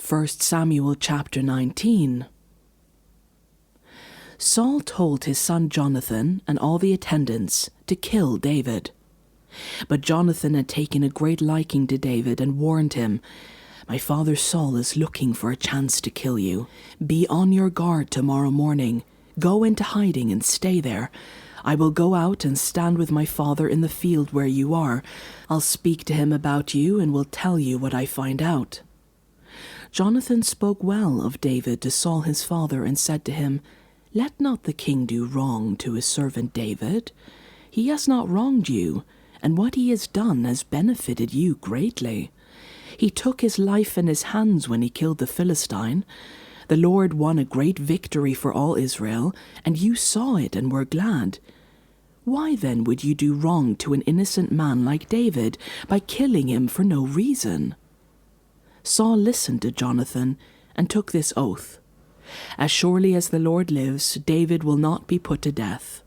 1 Samuel chapter 19. Saul told his son Jonathan and all the attendants to kill David. But Jonathan had taken a great liking to David and warned him, "My father Saul is looking for a chance to kill you. Be on your guard tomorrow morning. Go into hiding and stay there. I will go out and stand with my father in the field where you are. I'll speak to him about you and will tell you what I find out." Jonathan spoke well of David to Saul his father and said to him, "Let not the king do wrong to his servant David. He has not wronged you, and what he has done has benefited you greatly. He took his life in his hands when he killed the Philistine. The Lord won a great victory for all Israel, and you saw it and were glad. Why then would you do wrong to an innocent man like David by killing him for no reason?" Saul listened to Jonathan and took this oath, "As surely as the Lord lives, David will not be put to death."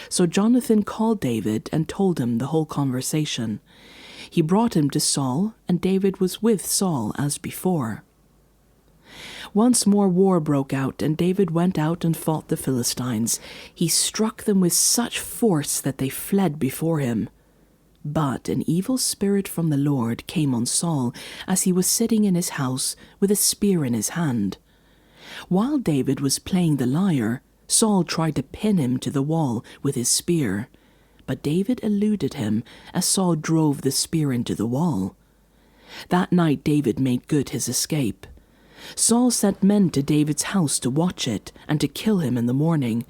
So Jonathan called David and told him the whole conversation. He brought him to Saul, and David was with Saul as before. Once more war broke out, and David went out and fought the Philistines. He struck them with such force that they fled before him. But an evil spirit from the Lord came on Saul as he was sitting in his house with a spear in his hand. While David was playing the lyre, Saul tried to pin him to the wall with his spear. But David eluded him as Saul drove the spear into the wall. That night David made good his escape. Saul sent men to David's house to watch it and to kill him in the morning.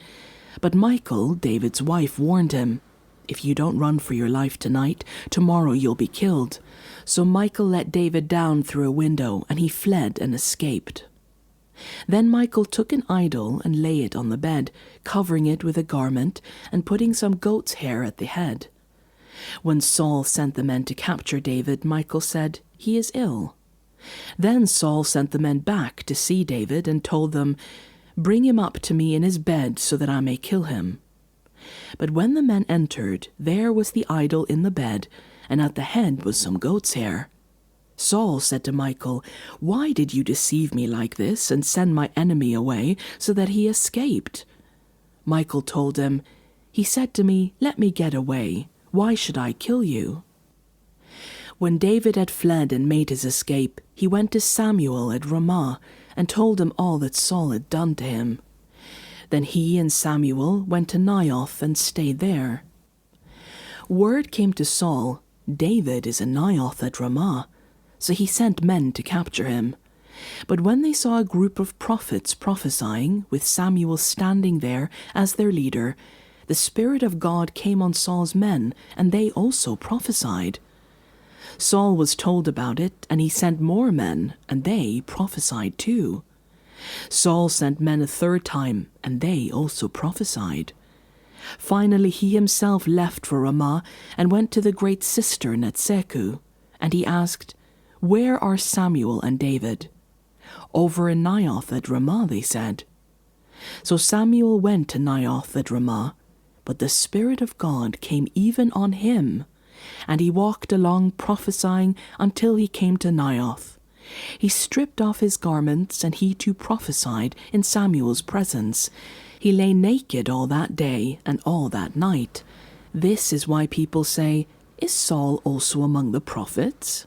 But Michal, David's wife, warned him, "If you don't run for your life tonight, tomorrow you'll be killed." So Michal let David down through a window, and he fled and escaped. Then Michal took an idol and lay it on the bed, covering it with a garment and putting some goat's hair at the head. When Saul sent the men to capture David, Michal said, "He is ill." Then Saul sent the men back to see David and told them, "Bring him up to me in his bed so that I may kill him." But when the men entered, there was the idol in the bed, and at the head was some goat's hair. Saul said to Michal, "Why did you deceive me like this and send my enemy away so that he escaped?" Michal told him, "He said to me, 'Let me get away. Why should I kill you?'" When David had fled and made his escape, he went to Samuel at Ramah and told him all that Saul had done to him. Then he and Samuel went to Naioth and stayed there. Word came to Saul, "David is in Naioth at Ramah," so he sent men to capture him. But when they saw a group of prophets prophesying, with Samuel standing there as their leader, the Spirit of God came on Saul's men, and they also prophesied. Saul was told about it, and he sent more men, and they prophesied too. Saul sent men a third time, and they also prophesied. Finally he himself left for Ramah and went to the great cistern at Seku, and he asked, "Where are Samuel and David?" "Over in Naioth at Ramah," they said. So Samuel went to Naioth at Ramah, but the Spirit of God came even on him, and he walked along prophesying until he came to Naioth. He stripped off his garments, and he too prophesied in Samuel's presence. He lay naked all that day and all that night. This is why people say, "Is Saul also among the prophets?"